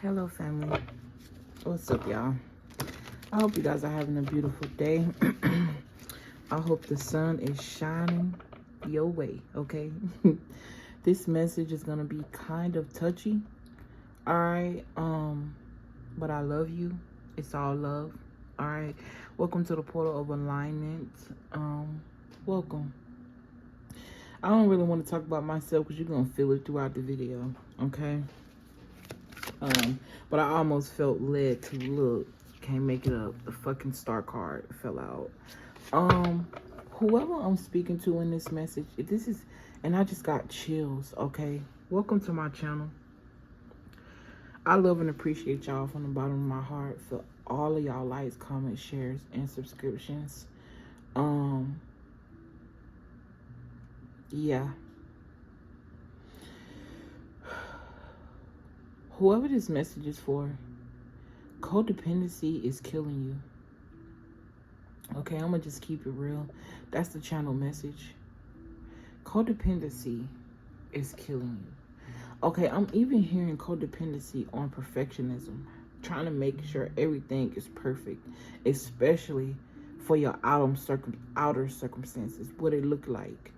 Hello family, what's up y'all? I hope you guys are having a beautiful day. I hope the sun is shining your way, okay? This message is gonna be kind of touchy, all right? But I love you. It's all love, all right? Welcome to the portal of alignment. Welcome. I don't really want to talk about myself because you're gonna feel it throughout the video, okay? But I almost felt led to look. Can't make it up. The fucking star card fell out. Whoever I'm speaking to in this message, if this is, and I just got chills, okay? Welcome to my channel. I love and appreciate y'all from the bottom of my heart for all of y'all likes, comments, shares, and subscriptions. Yeah. Whoever this message is for, codependency is killing you. Okay, I'm gonna just keep it real. That's the channel message. Codependency is killing you. Okay, I'm even hearing codependency on perfectionism, trying to make sure everything is perfect, especially for your outer circumstances, what it look like.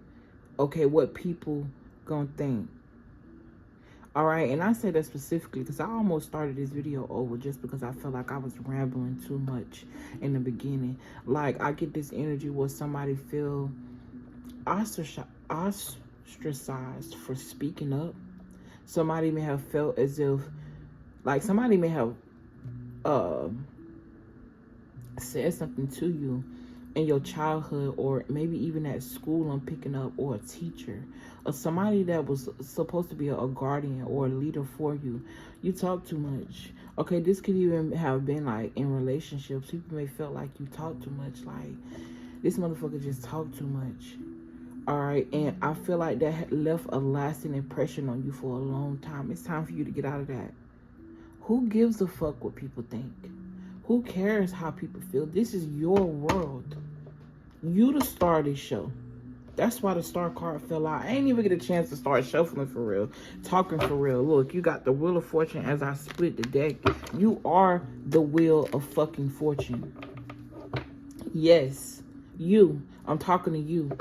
Okay, what people gonna think. All right, and I say that specifically because I almost started this video over just because I felt like I was rambling too much in the beginning. Like, I get this energy where somebody feel ostracized for speaking up. Somebody may have felt as if, like, somebody may have said something to you in your childhood, or maybe even at school I'm picking up, or a teacher, or somebody that was supposed to be a guardian or a leader for you. You talk too much. Okay, this could even have been like in relationships. People may feel like you talk too much, like this motherfucker just talk too much. All right, and I feel like that left a lasting impression on you for a long time. It's time for you to get out of that. Who gives a fuck what people think? Who cares how people feel? This is your world. You the star of this show. That's why the star card fell out. I ain't even get a chance to start shuffling for real. Talking for real. Look, you got the Wheel of Fortune as I split the deck. You are the Wheel of fucking Fortune. Yes. You. I'm talking to you.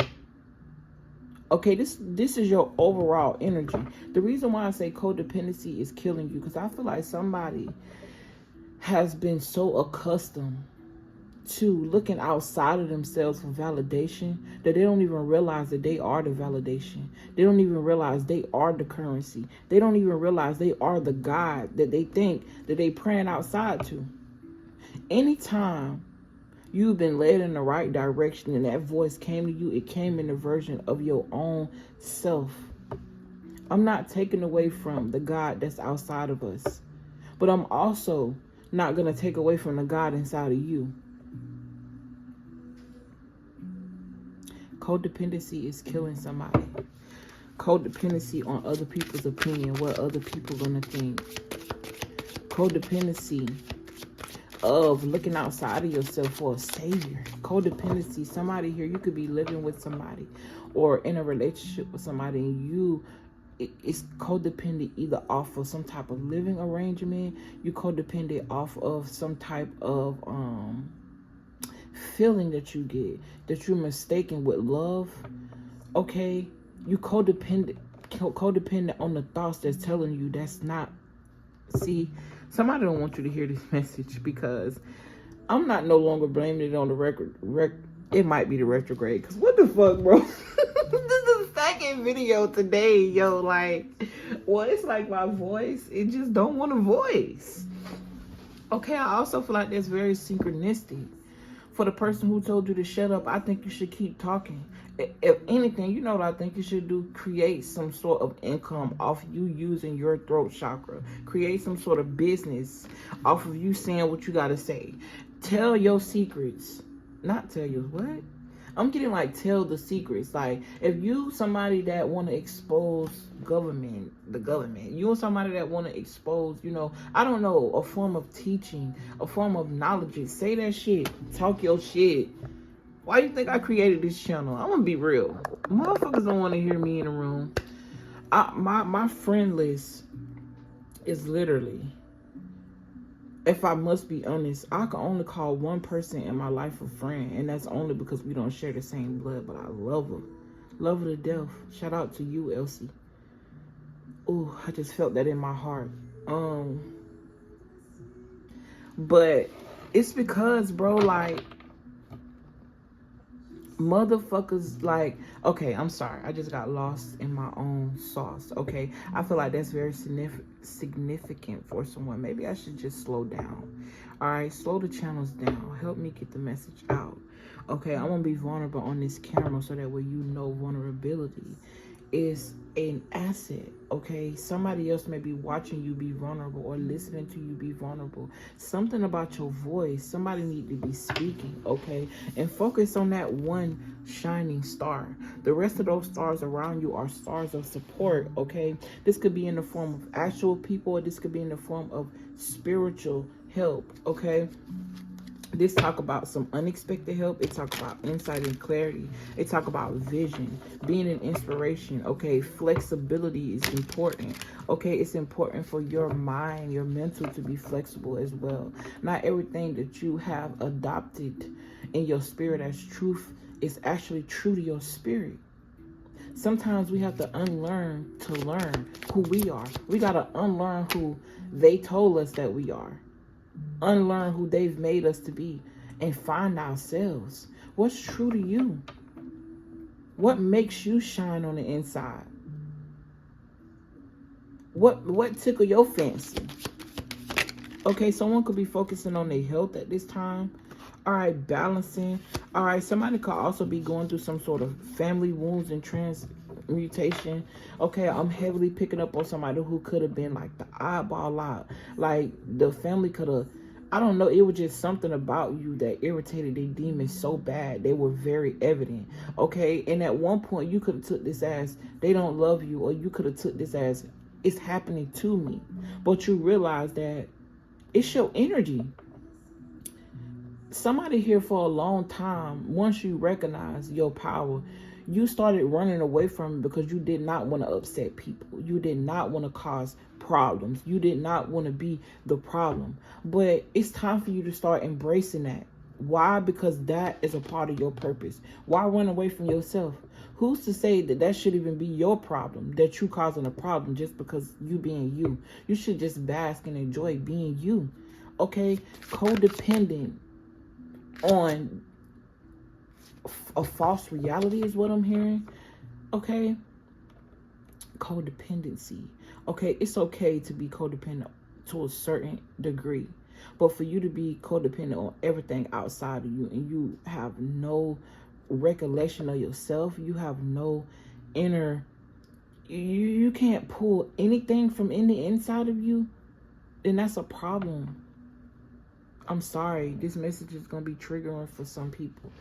Okay, this is your overall energy. The reason why I say codependency is killing you, because I feel like somebody has been so accustomed to looking outside of themselves for validation that they don't even realize that they are the validation. They don't even realize they are the currency. They don't even realize they are the God that they think that they praying outside to. Anytime you've been led in the right direction and that voice came to you, it came in the version of your own self. I'm not taking away from the God that's outside of us, but I'm also not going to take away from the God inside of you. Codependency is killing somebody. Codependency on other people's opinion, what other people going to think. Codependency of looking outside of yourself for a savior. Codependency, somebody here, you could be living with somebody or in a relationship with somebody, and it's codependent either off of some type of living arrangement. You codependent off of some type of feeling that you get, that you're mistaken with love. Okay, you codependent on the thoughts that's telling you that's not. See, somebody don't want you to hear this message, because I'm not no longer blaming it on the record. It might be the retrograde, because what the fuck, bro? This is the second video today, yo. Like, well, it's like my voice, it just don't want a voice. Okay, I also feel like that's very synchronistic. For the person who told you to shut up, I think you should keep talking. If anything, you know what I think you should do? Create some sort of income off you using your throat chakra. Create some sort of business off of you saying what you got to say. Tell your secrets. Not tell your what? I'm getting like tell the secrets. Like, if you somebody that want to expose the government, you somebody that want to expose, you know, I don't know, a form of teaching, a form of knowledge, say that shit. Talk your shit. Why you think I created this channel? I'm gonna be real. Motherfuckers don't want to hear me in the room. My friend list is literally If I must be honest, I can only call one person in my life a friend, and that's only because we don't share the same blood, but I love her. Love her to death. Shout out to you, Elsie. Ooh, I just felt that in my heart. But it's because, bro, like, motherfuckers, like, okay, I'm sorry, I just got lost in my own sauce. Okay, I feel like that's very significant for someone. Maybe I should just slow down. All right, slow the channels down, help me get the message out. Okay, I'm gonna be vulnerable on this camera so that way you know vulnerability is an asset. Okay, somebody else may be watching you be vulnerable or listening to you be vulnerable. Something about your voice, somebody need to be speaking. Okay, and focus on that one shining star. The rest of those stars around you are stars of support. Okay, this could be in the form of actual people, or this could be in the form of spiritual help. Okay, this talk about some unexpected help. It talk about insight and clarity. It talk about vision, being an inspiration. Okay, flexibility is important. Okay, it's important for your mind, your mental to be flexible as well. Not everything that you have adopted in your spirit as truth is actually true to your spirit. Sometimes we have to unlearn to learn who we are. We got to unlearn who they told us that we are. Unlearn who they've made us to be and find ourselves. What's true to you? What makes you shine on the inside? What tickle your fancy? Okay, someone could be focusing on their health at this time. All right, balancing. All right, somebody could also be going through some sort of family wounds and transmutation. Okay, I'm heavily picking up on somebody who could have been like the eyeball out. Like the family could have, I don't know, it was just something about you that irritated their demons so bad. They were very evident. Okay, and at one point you could have took this as they don't love you, or you could have took this as it's happening to me. But you realize that it's your energy. Somebody here for a long time, once you recognize your power, you started running away from it because you did not want to upset people. You did not want to cause problems. You did not want to be the problem. But it's time for you to start embracing that. Why? Because that is a part of your purpose. Why run away from yourself? Who's to say that that should even be your problem, that you causing a problem just because you being you? You should just bask and enjoy being you. Okay? Codependent on a false reality is what I'm hearing. Okay, codependency. Okay, it's okay to be codependent to a certain degree, but for you to be codependent on everything outside of you, and you have no recollection of yourself, you have no inner, you can't pull anything from in the inside of you, then that's a problem. I'm sorry, this message is going to be triggering for some people.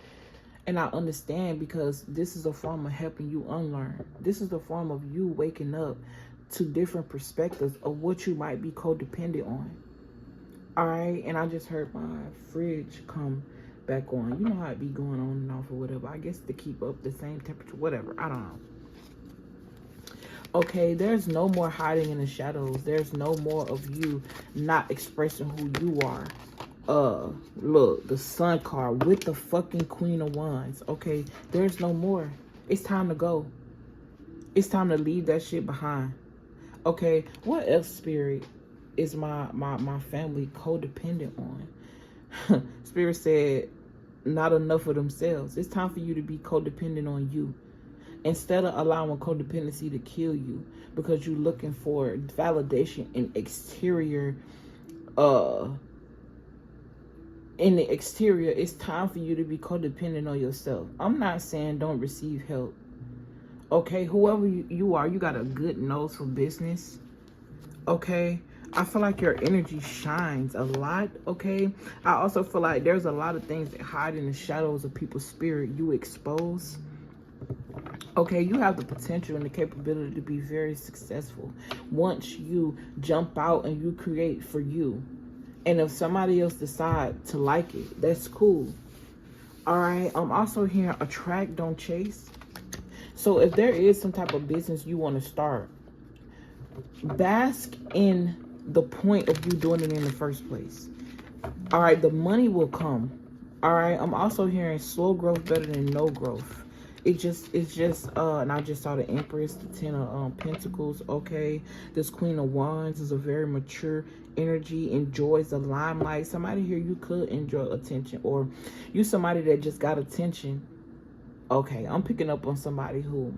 And I understand, because this is a form of helping you unlearn. This is the form of you waking up to different perspectives of what you might be codependent on. All right, and I just heard my fridge come back on. You know how it be going on and off or whatever. I guess to keep up the same temperature, whatever. I don't know. Okay, there's no more hiding in the shadows. There's no more of you not expressing who you are. Look, the Sun card with the fucking Queen of Wands. Okay, there's no more. It's time to go. It's time to leave that shit behind. Okay, what else, Spirit, is my family codependent on? Spirit said, not enough of themselves. It's time for you to be codependent on you. Instead of allowing codependency to kill you because you're looking for validation in exterior, in the exterior, it's time for you to be codependent on yourself. I'm not saying don't receive help. Okay, whoever you are, you got a good nose for business. Okay, I feel like your energy shines a lot. Okay, I also feel like there's a lot of things that hide in the shadows of people's spirit you expose. Okay, you have the potential and the capability to be very successful once you jump out and you create for you. And if somebody else decide to like it, that's cool. All right, I'm also hearing attract, don't chase. So if there is some type of business you want to start, bask in the point of you doing it in the first place. All right, the money will come. All right, I'm also hearing slow growth better than no growth. It's just, and I just saw the Empress, the Ten of Pentacles. Okay, this Queen of Wands is a very mature energy, enjoys the limelight. Somebody here, you could enjoy attention, or you somebody that just got attention. Okay, I'm picking up on somebody who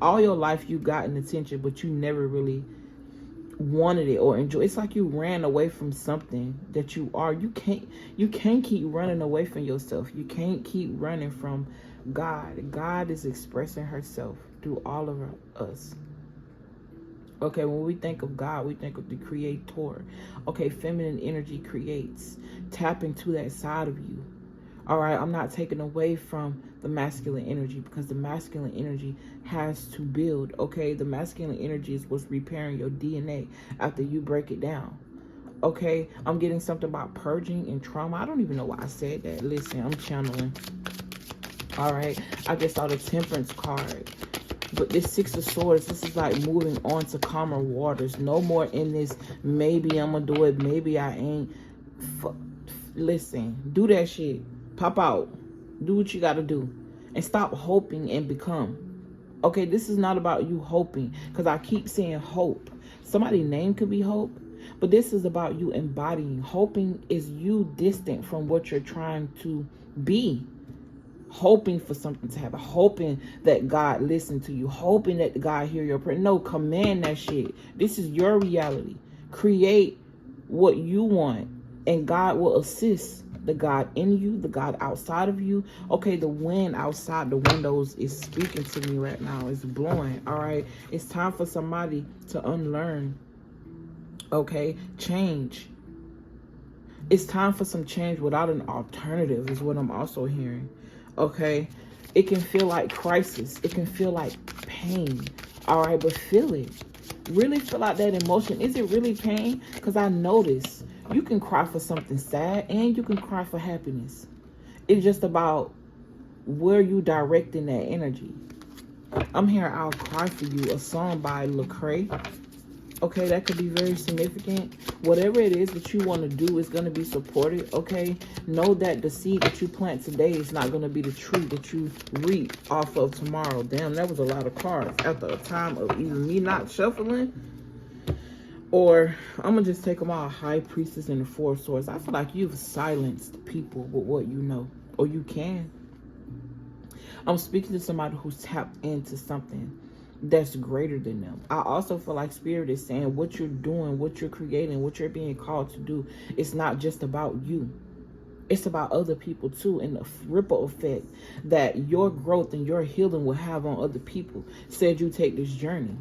all your life you gotten attention, but you never really wanted it or enjoy. It's like you ran away from something that you are. You can't keep running away from yourself. You can't keep running from God. God is expressing herself through all of us. Okay, when we think of God, we think of the creator. Okay, feminine energy creates. Tap into that side of you. All right, I'm not taking away from the masculine energy, because the masculine energy has to build. Okay, the masculine energy is what's repairing your DNA after you break it down. Okay, I'm getting something about purging and trauma. I don't even know why I said that. Listen, I'm channeling. All right, I just saw the Temperance card. But this Six of Swords, this is like moving on to calmer waters. No more in this, maybe I'm going to do it, maybe I ain't. Listen, do that shit. Pop out. Do what you got to do. And stop hoping and become. Okay, this is not about you hoping. Because I keep saying hope. Somebody's name could be Hope. But this is about you embodying. Hoping is you distant from what you're trying to be. Hoping for something to happen. Hoping that God listen to you. Hoping that God hear your prayer. No, command that shit. This is your reality. Create what you want. And God will assist the God in you, the God outside of you. Okay, the wind outside the windows is speaking to me right now. It's blowing, all right? It's time for somebody to unlearn, okay? Change. It's time for some change without an alternative is what I'm also hearing, okay? It can feel like crisis. It can feel like pain, all right? But feel it. Really feel out that emotion. Is it really pain? Because I notice you can cry for something sad and you can cry for happiness. It's just about where you directing that energy. I'm hearing I'll Cry For You, a song by Lecrae. Okay, that could be very significant. Whatever it is that you want to do is going to be supported, okay? Know that the seed that you plant today is not going to be the tree that you reap off of tomorrow. Damn, that was a lot of cards. After a time of either me not shuffling, or I'm going to just take them all. High Priestess and the Four of Swords. I feel like you've silenced people with what you know. Or you can. I'm speaking to somebody who's tapped into something that's greater than them. I also feel like Spirit is saying what you're doing, what you're creating, what you're being called to do, it's not just about you. It's about other people too, and the ripple effect that your growth and your healing will have on other people. Said you take this journey.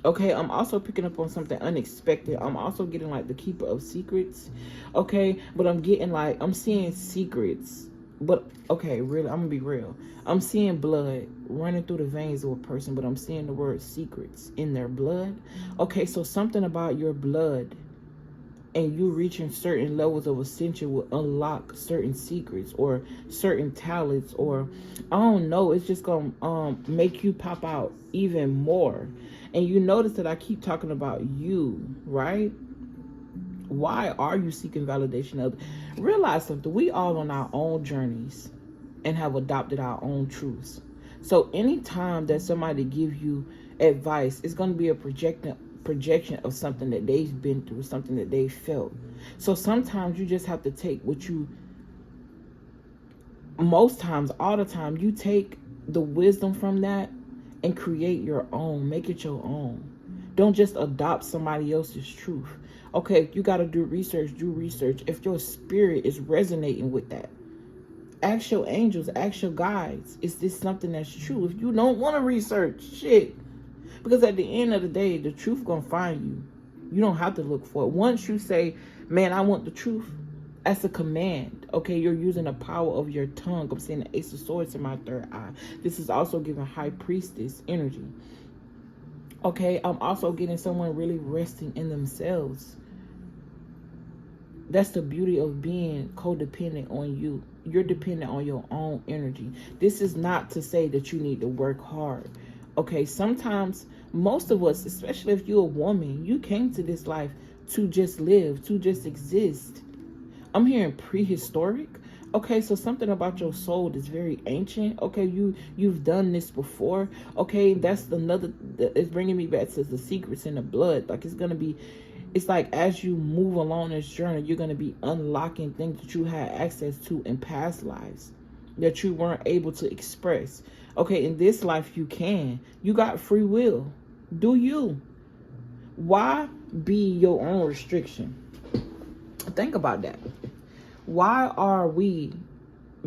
Okay, I'm also picking up on something unexpected. I'm also getting like the Keeper of Secrets. Okay, but I'm getting like, I'm seeing secrets. But, okay, really, I'm going to be real. I'm seeing blood running through the veins of a person, but I'm seeing the word secrets in their blood. Okay, so something about your blood and you reaching certain levels of ascension will unlock certain secrets or certain talents, or I don't know, it's just going to make you pop out even more. And you notice that I keep talking about you, right? Why are you seeking validation of? Realize something. We all on our own journeys and have adopted our own truths. So anytime that somebody gives you advice, it's going to be a projection of something that they've been through, something that they felt. So sometimes you just have to take what you, most times, all the time, you take the wisdom from that and create your own. Make it your own. Don't just adopt somebody else's truth. Okay, you got to do research, do research. If your spirit is resonating with that, ask your angels, ask your guides. Is this something that's true? If you don't want to research, shit. Because at the end of the day, the truth going to find you. You don't have to look for it. Once you say, man, I want the truth, that's a command. Okay, you're using the power of your tongue. I'm seeing the Ace of Swords in my third eye. This is also giving High Priestess energy. Okay, I'm also getting someone really resting in themselves. That's the beauty of being codependent on you. You're dependent on your own energy. This is not to say that you need to work hard. Okay, sometimes Most of us, especially if you're a woman, you came to this life to just live, to just exist. I'm hearing prehistoric. Okay, so something about your soul is very ancient. Okay, you've done this before. Okay, that's another. It's bringing me back to the secrets in the blood. Like it's like as you move along this journey, you're gonna be unlocking things that you had access to in past lives that you weren't able to express. Okay, in this life you can. You got free will. Do you? Why be your own restriction? Think about that. Why are we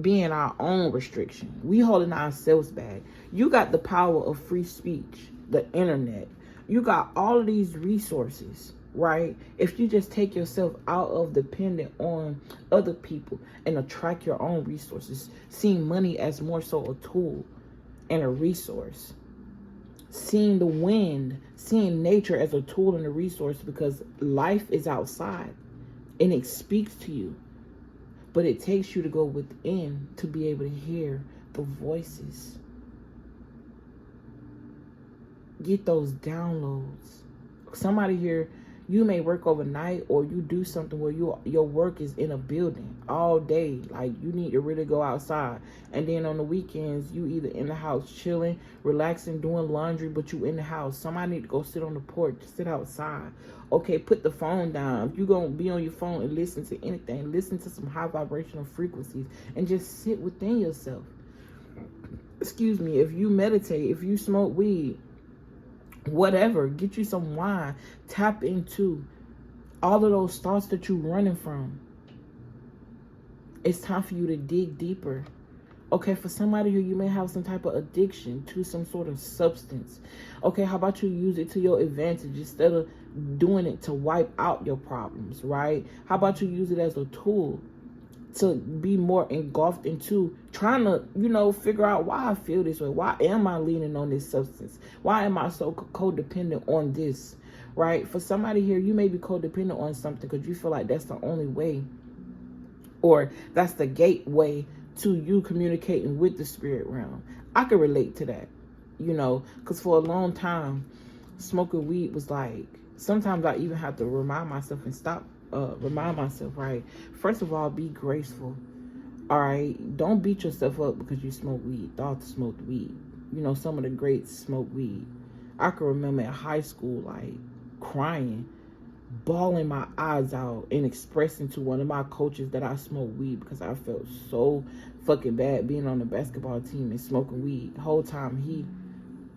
being our own restriction? We holding ourselves back. You got the power of free speech, the internet. You got all of these resources, right? If you just take yourself out of dependent on other people and attract your own resources, seeing money as more so a tool and a resource. Seeing the wind, seeing nature as a tool and a resource, because life is outside and it speaks to you. But it takes you to go within to be able to hear the voices. Get those downloads. Somebody here, you may work overnight or you do something where your work is in a building all day. Like you need to really go outside. And then on the weekends, you either in the house chilling, relaxing, doing laundry, but you in the house. Somebody need to go sit on the porch, sit outside. Okay, put the phone down. If you're going to be on your phone and listen to anything, listen to some high vibrational frequencies and just sit within yourself. Excuse me, if you meditate, if you smoke weed, whatever, get you some wine, tap into all of those thoughts that you're running from. It's time for you to dig deeper. Okay, for somebody who you may have some type of addiction to some sort of substance. Okay, how about you use it to your advantage instead of doing it to wipe out your problems, right? How about you use it as a tool to be more engulfed into trying to, figure out why I feel this way. Why am I leaning on this substance? Why am I so codependent on this, right? For somebody here, you may be codependent on something because you feel like that's the only way, or that's the gateway to you communicating with the spirit realm. I can relate to that, because for a long time, smoking weed was like, sometimes I even have to remind myself and remind myself, right? First of all, be graceful. All right, don't beat yourself up because you smoke weed. Thought to smoke weed. Some of the greats smoke weed. I can remember in high school, like crying, bawling my eyes out, and expressing to one of my coaches that I smoked weed because I felt so fucking bad being on the basketball team and smoking weed. The whole time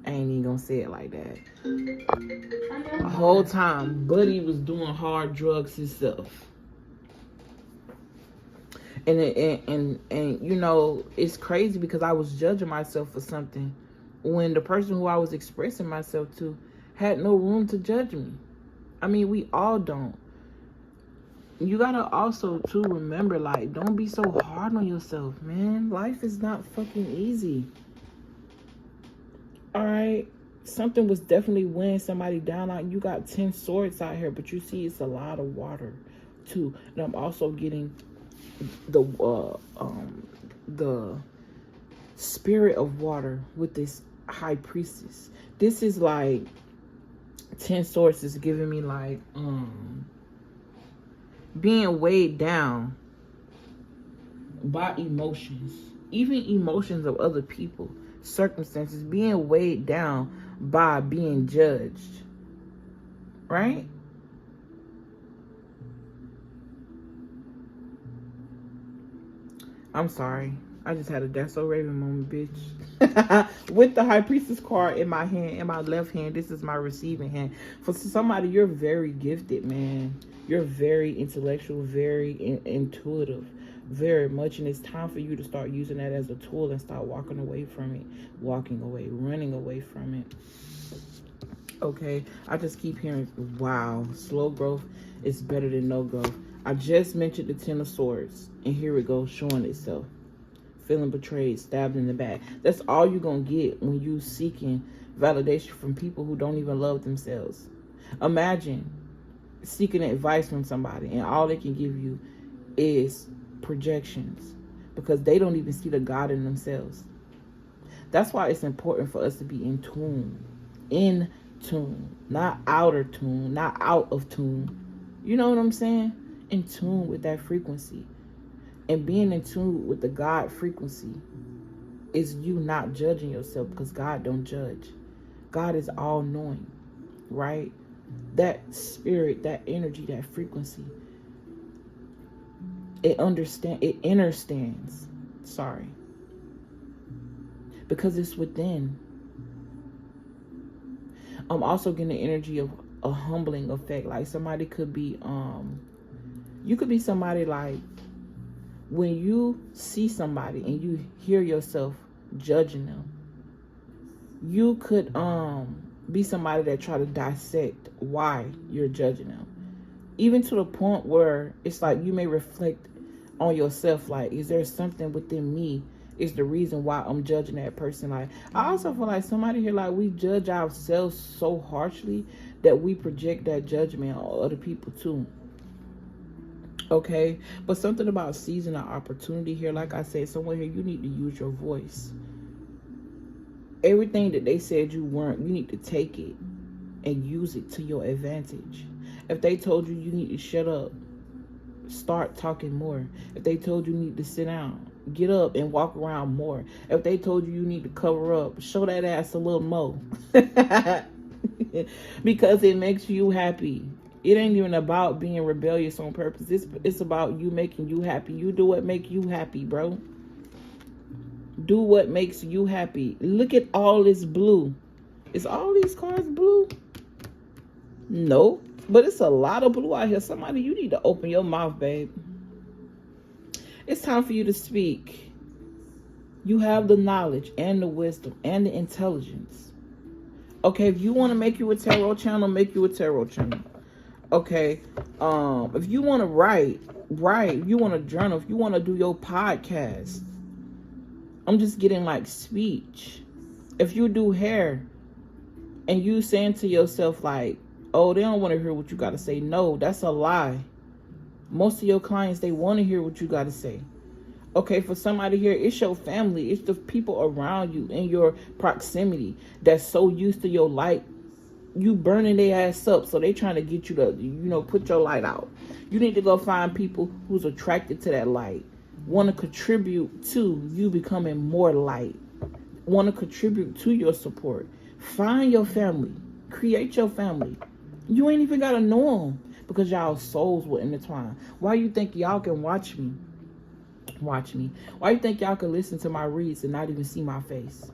I ain't even gonna say it like that. The whole time, Buddy was doing hard drugs himself. And it's crazy because I was judging myself for something when the person who I was expressing myself to had no room to judge me. I mean, we all don't. You gotta also, too, remember, like, don't be so hard on yourself, man. Life is not fucking easy. All right? Something was definitely weighing somebody down. Like, you got 10 swords out here, but you see it's a lot of water, too. And I'm also getting the spirit of water with this high priestess. This is like 10 swords is giving me like being weighed down by emotions, even emotions of other people, circumstances, being weighed down by being judged, right? I'm sorry. I just had a That's So Raven moment, bitch. With the High Priestess card in my hand, in my left hand, this is my receiving hand. For somebody, you're very gifted, man. You're very intellectual, very intuitive, very much. And it's time for you to start using that as a tool and start walking away from it. Walking away, running away from it. Okay, I just keep hearing, wow, slow growth is better than no growth. I just mentioned the 10 of Swords, and here it goes, showing itself. Feeling betrayed, stabbed in the back. That's all you're going to get when you seeking validation from people who don't even love themselves. Imagine seeking advice from somebody, and all they can give you is projections, because they don't even see the God in themselves. That's why it's important for us to be in tune, not outer tune, not out of tune. You know what I'm saying? In tune with that frequency. And being in tune with the God frequency is you not judging yourself, because God don't judge. God is all knowing, right? That spirit, that energy, that frequency, it understands. Sorry. Because it's within. I'm also getting the energy of a humbling effect. Like somebody could be, you could be somebody like, when you see somebody and you hear yourself judging them, you could be somebody that try to dissect why you're judging them, even to the point where it's like you may reflect on yourself, like, is there something within me is the reason why I'm judging that person? Like, I also feel like somebody here, like, we judge ourselves so harshly that we project that judgment on other people too. Okay, but something about seizing an opportunity here, like I said, somewhere here, you need to use your voice. Everything that they said you weren't, you need to take it and use it to your advantage. If they told you you need to shut up, start talking more. If they told you need to sit down, get up and walk around more. If they told you you need to cover up, show that ass a little more. Because it makes you happy. It ain't even about being rebellious on purpose. It's about you making you happy. You do what makes you happy, bro. Do what makes you happy. Look at all this blue. Is all these cars blue? No. But it's a lot of blue out here. Somebody, you need to open your mouth, babe. It's time for you to speak. You have the knowledge and the wisdom and the intelligence. Okay, if you want to make you a tarot channel, make you a tarot channel. Okay, if you want to write. If you want to journal, if you want to do your podcast. I'm just getting like speech. If you do hair and you saying to yourself like, oh, they don't want to hear what you got to say. No, that's a lie. Most of your clients, they want to hear what you got to say. Okay, for somebody here, it's your family. It's the people around you in your proximity that's so used to your light. You burning their ass up, so they trying to get you to, put your light out. You need to go find people who's attracted to that light, want to contribute to you becoming more light, want to contribute to your support. Find your family, create your family. You ain't even gotta know them, because y'all souls will intertwine. Why you think y'all can watch me? Why you think y'all can listen to my reads and not even see my face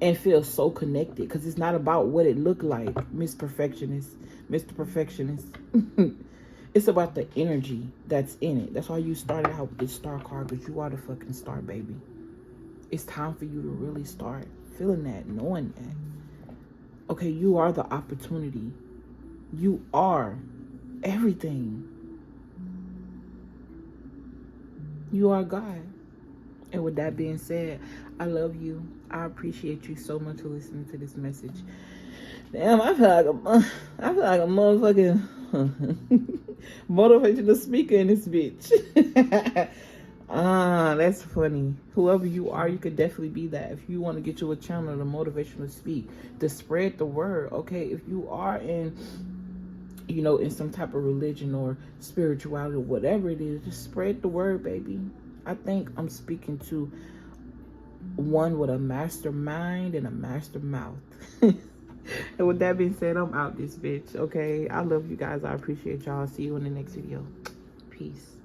and feel so connected? Because it's not about what it looked like, Miss Perfectionist, Mr. Perfectionist. It's about the energy that's in it. That's why you started out with this star card, because you are the fucking star, baby. It's time for you to really start feeling that, knowing that. Okay, you are the opportunity. You are everything. You are God. And with that being said, I love you. I appreciate you so much for listening to this message. Damn, I feel like a motherfucking motivational speaker in this bitch. That's funny. Whoever you are, you could definitely be that. If you want to get you a channel to motivational speak, to spread the word. Okay, if you are in some type of religion or spirituality or whatever it is, just spread the word, baby. I think I'm speaking to one with a master mind and a master mouth. And with that being said, I'm out this bitch. Okay, I love you guys. I appreciate y'all. See you in the next video. Peace.